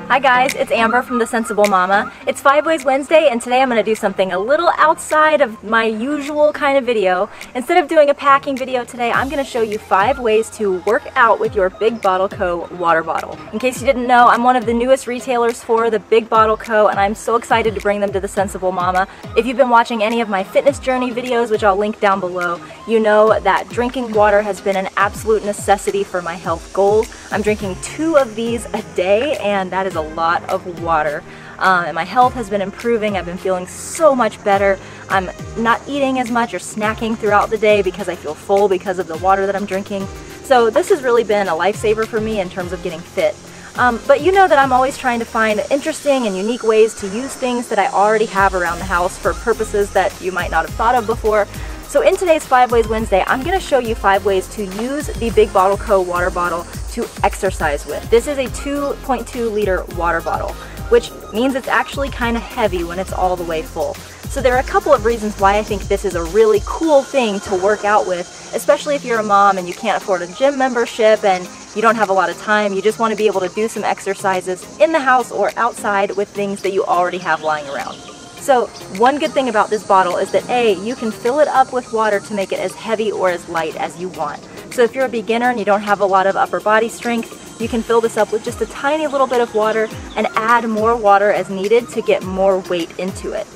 Hi guys, it's Amber from The Sensible Mama. It's 5 Ways Wednesday, and today I'm going to do something a little outside of my usual kind of video. Instead of doing a packing video today, I'm going to show you 5 ways to work out with your Big Bottle Co. water bottle. In case you didn't know, I'm one of the newest retailers for the Big Bottle Co. and I'm so excited to bring them to The Sensible Mama. If you've been watching any of my fitness journey videos, which I'll link down below, you know that drinking water has been an absolute necessity for my health goals. I'm drinking 2 of these a day, and that is a lot of water. And my health has been improving. I've been feeling so much better. I'm not eating as much or snacking throughout the day because I feel full because of the water that I'm drinking. So this has really been a lifesaver for me in terms of getting fit. But you know that I'm always trying to find interesting and unique ways to use things that I already have around the house for purposes that you might not have thought of before. So in today's 5 Ways Wednesday, I'm going to show you 5 ways to use the Big Bottle Co. water bottle to exercise with. This is a 2.2 liter water bottle, which means it's actually kind of heavy when it's all the way full. So there are a couple of reasons why I think this is a really cool thing to work out with, especially if you're a mom and you can't afford a gym membership and you don't have a lot of time. You just want to be able to do some exercises in the house or outside with things that you already have lying around. So one good thing about this bottle is that A, you can fill it up with water to make it as heavy or as light as you want. So if you're a beginner and you don't have a lot of upper body strength, you can fill this up with just a tiny little bit of water and add more water as needed to get more weight into it.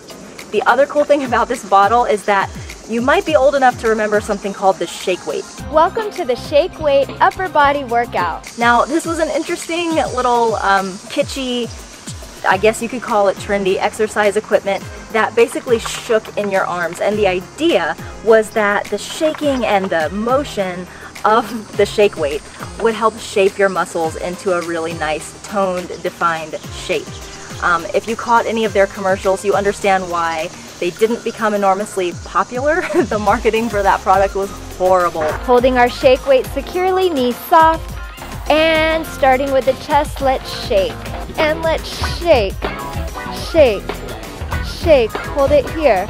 The other cool thing about this bottle is that you might be old enough to remember something called the shake weight. Welcome to the shake weight upper body workout. Now this was an interesting little kitschy, I guess you could call it trendy, exercise equipment that basically shook in your arms, and the idea was that the shaking and the motion of the shake weight would help shape your muscles into a really nice toned, defined shape. If you caught any of their commercials, you understand why they didn't become enormously popular. The marketing for that product was horrible. Holding our shake weight securely, knees soft, and starting with the chest, let's shake. And let's shake, shake, shake. Hold it here.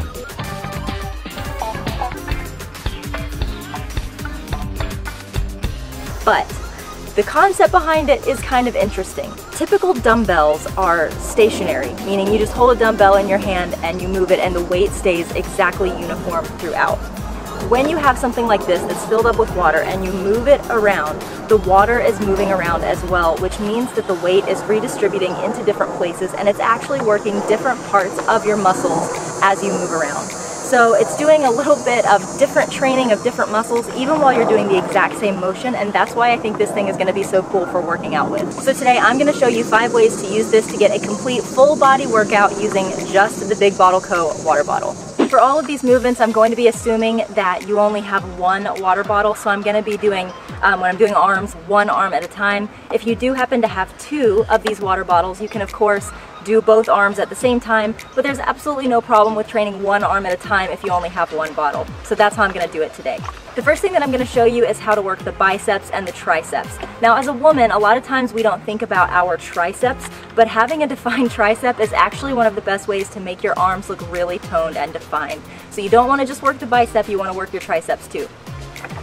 But the concept behind it is kind of interesting. Typical dumbbells are stationary, meaning you just hold a dumbbell in your hand and you move it and the weight stays exactly uniform throughout. When you have something like this that's filled up with water and you move it around, the water is moving around as well, which means that the weight is redistributing into different places and it's actually working different parts of your muscles as you move around. So it's doing a little bit of different training of different muscles even while you're doing the exact same motion, and that's why I think this thing is going to be so cool for working out with. So today I'm going to show you 5 ways to use this to get a complete full body workout using just the Big Bottle Co. water bottle. For all of these movements, I'm going to be assuming that you only have one water bottle, so I'm going to be doing, when I'm doing arms, one arm at a time. If you do happen to have 2 of these water bottles, you can of course do both arms at the same time, but there's absolutely no problem with training one arm at a time if you only have one bottle. So that's how I'm going to do it today. The first thing that I'm going to show you is how to work the biceps and the triceps. Now as a woman, a lot of times we don't think about our triceps, but having a defined tricep is actually one of the best ways to make your arms look really toned and defined. So you don't want to just work the bicep, you want to work your triceps too.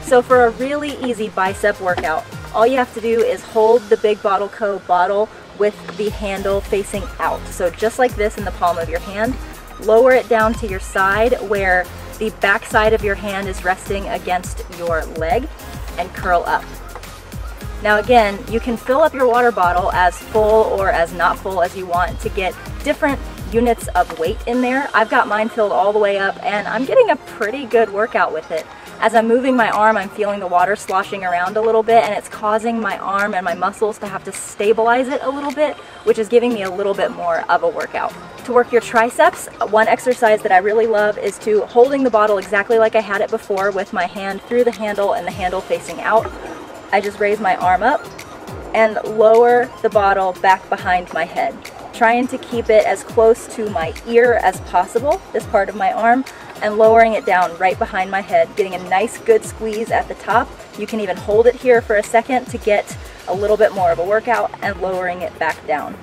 So for a really easy bicep workout, all you have to do is hold the Big Bottle Co. bottle with the handle facing out. So just like this in the palm of your hand, lower it down to your side where the back side of your hand is resting against your leg and curl up. Now again, you can fill up your water bottle as full or as not full as you want to get different units of weight in there. I've got mine filled all the way up and I'm getting a pretty good workout with it. As I'm moving my arm, I'm feeling the water sloshing around a little bit and it's causing my arm and my muscles to have to stabilize it a little bit, which is giving me a little bit more of a workout. To work your triceps, one exercise that I really love is to holding the bottle exactly like I had it before with my hand through the handle and the handle facing out. I just raise my arm up and lower the bottle back behind my head, trying to keep it as close to my ear as possible, this part of my arm, and lowering it down right behind my head, getting a nice good squeeze at the top. You can even hold it here for a second to get a little bit more of a workout and lowering it back down.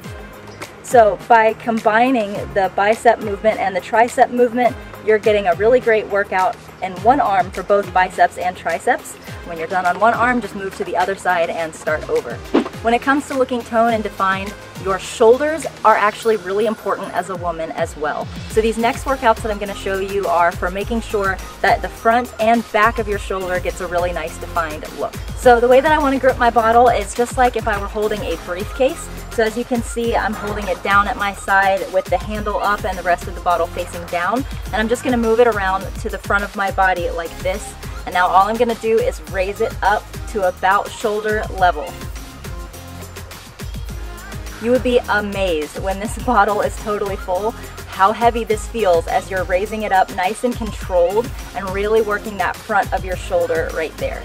So by combining the bicep movement and the tricep movement, you're getting a really great workout in one arm for both biceps and triceps. When you're done on one arm, just move to the other side and start over. When it comes to looking toned and defined, your shoulders are actually really important as a woman as well. So these next workouts that I'm going to show you are for making sure that the front and back of your shoulder gets a really nice defined look. So the way that I want to grip my bottle is just like if I were holding a briefcase. So as you can see, I'm holding it down at my side with the handle up and the rest of the bottle facing down. And I'm just going to move it around to the front of my body like this. And now all I'm going to do is raise it up to about shoulder level. You would be amazed when this bottle is totally full how heavy this feels as you're raising it up nice and controlled and really working that front of your shoulder right there.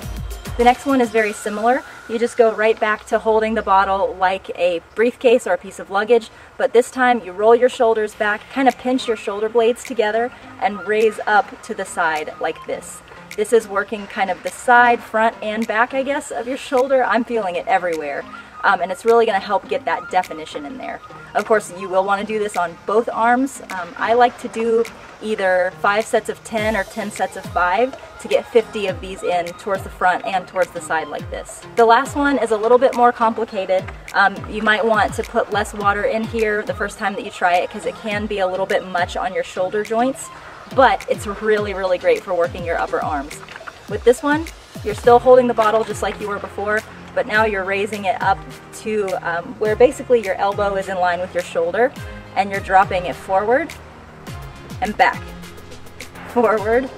The next one is very similar. You just go right back to holding the bottle like a briefcase or a piece of luggage, but this time you roll your shoulders back, kind of pinch your shoulder blades together and raise up to the side like this. This is working kind of the side, front, and back, I guess, of your shoulder. I'm feeling it everywhere. And it's really going to help get that definition in there. Of course, you will want to do this on both arms. I like to do either 5 sets of 10 or 10 sets of 5 to get 50 of these in towards the front and towards the side like this. The last one is a little bit more complicated. You might want to put less water in here the first time that you try it because it can be a little bit much on your shoulder joints, but it's really, really great for working your upper arms. With this one, you're still holding the bottle just like you were before, but now you're raising it up to where basically your elbow is in line with your shoulder, and you're dropping it forward and back, forward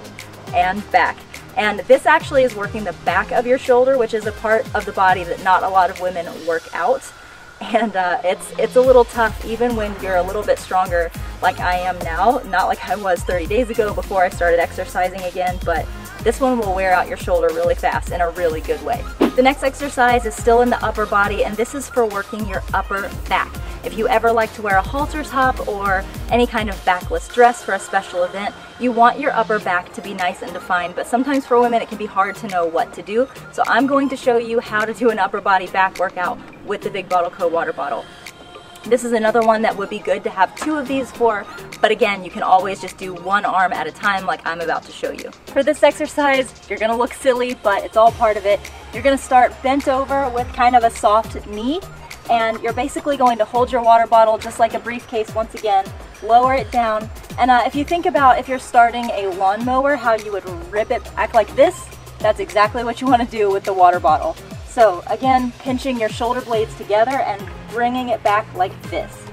and back. And this actually is working the back of your shoulder, which is a part of the body that not a lot of women work out. And it's a little tough even when you're a little bit stronger like I am now, not like I was 30 days ago before I started exercising again, but this one will wear out your shoulder really fast in a really good way. The next exercise is still in the upper body, and this is for working your upper back. If you ever like to wear a halter top or any kind of backless dress for a special event, you want your upper back to be nice and defined, but sometimes for women it can be hard to know what to do. So I'm going to show you how to do an upper body back workout with the Big Bottle Co. water bottle. This is another one that would be good to have 2 of these for, but again, you can always just do one arm at a time like I'm about to show you. For this exercise, you're gonna look silly, but it's all part of it. You're gonna start bent over with kind of a soft knee, and you're basically going to hold your water bottle just like a briefcase once again, lower it down, and if you think about if you're starting a lawnmower, how you would rip it back like this, that's exactly what you wanna do with the water bottle. So again, pinching your shoulder blades together and bringing it back like this.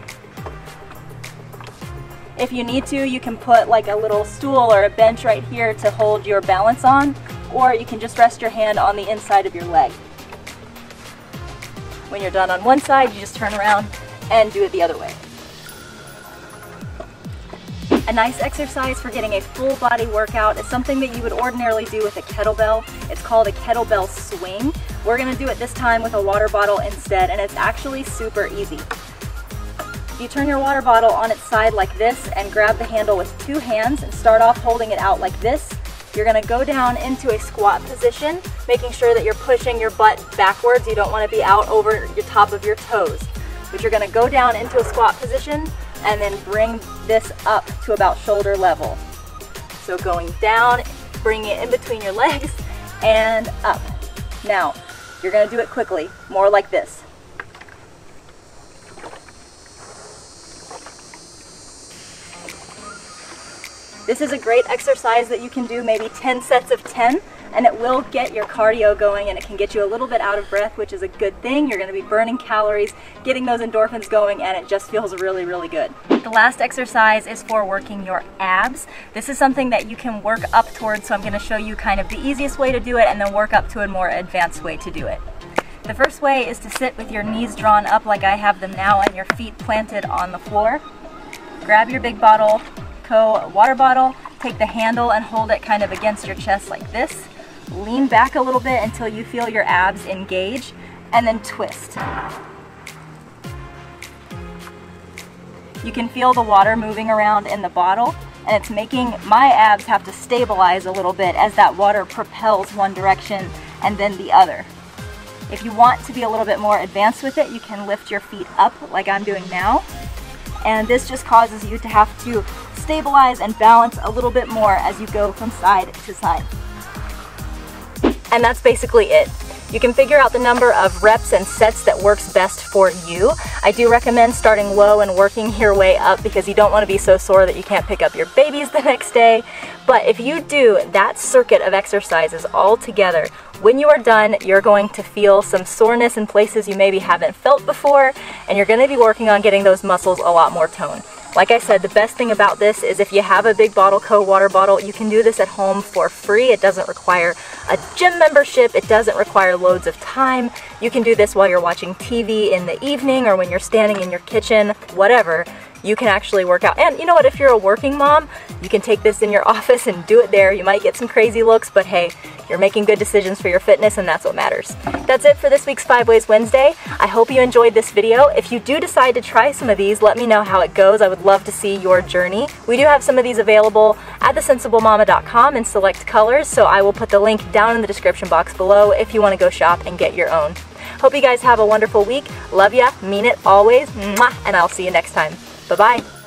If you need to, you can put like a little stool or a bench right here to hold your balance on, or you can just rest your hand on the inside of your leg. When you're done on one side, you just turn around and do it the other way. A nice exercise for getting a full body workout is something that you would ordinarily do with a kettlebell. It's called a kettlebell swing. We're going to do it this time with a water bottle instead, and it's actually super easy. You turn your water bottle on its side like this and grab the handle with 2 hands and start off holding it out like this. You're going to go down into a squat position, making sure that you're pushing your butt backwards. You don't want to be out over your top of your toes. But you're going to go down into a squat position and then bring this up to about shoulder level. So going down, bringing it in between your legs and up. Now, you're going to do it quickly, more like this. This is a great exercise that you can do maybe 10 sets of 10, and it will get your cardio going, and it can get you a little bit out of breath, which is a good thing. You're going to be burning calories, getting those endorphins going, and it just feels really, really good. The last exercise is for working your abs. This is something that you can work up towards, so I'm going to show you kind of the easiest way to do it and then work up to a more advanced way to do it. The first way is to sit with your knees drawn up like I have them now and your feet planted on the floor. Grab your Big Bottle Co. water bottle, take the handle and hold it kind of against your chest like this. Lean back a little bit until you feel your abs engage, and then twist. You can feel the water moving around in the bottle, and it's making my abs have to stabilize a little bit as that water propels one direction and then the other. If you want to be a little bit more advanced with it, you can lift your feet up like I'm doing now. And this just causes you to have to stabilize and balance a little bit more as you go from side to side. And that's basically it. You can figure out the number of reps and sets that works best for you. I do recommend starting low and working your way up because you don't want to be so sore that you can't pick up your babies the next day. But if you do that circuit of exercises all together, when you are done, you're going to feel some soreness in places you maybe haven't felt before, and you're going to be working on getting those muscles a lot more toned. Like I said, the best thing about this is if you have a Big Bottle Co. water bottle, you can do this at home for free. It doesn't require a gym membership. It doesn't require loads of time. You can do this while you're watching TV in the evening or when you're standing in your kitchen, whatever. You can actually work out. And you know what, if you're a working mom, you can take this in your office and do it there. You might get some crazy looks, but hey, you're making good decisions for your fitness and that's what matters. That's it for this week's 5 Ways Wednesday. I hope you enjoyed this video. If you do decide to try some of these, let me know how it goes. I would love to see your journey. We do have some of these available at thesensiblemama.com in select colors, so I will put the link down in the description box below if you want to go shop and get your own. Hope you guys have a wonderful week. Love ya, mean it always, mwah, and I'll see you next time. Bye-bye.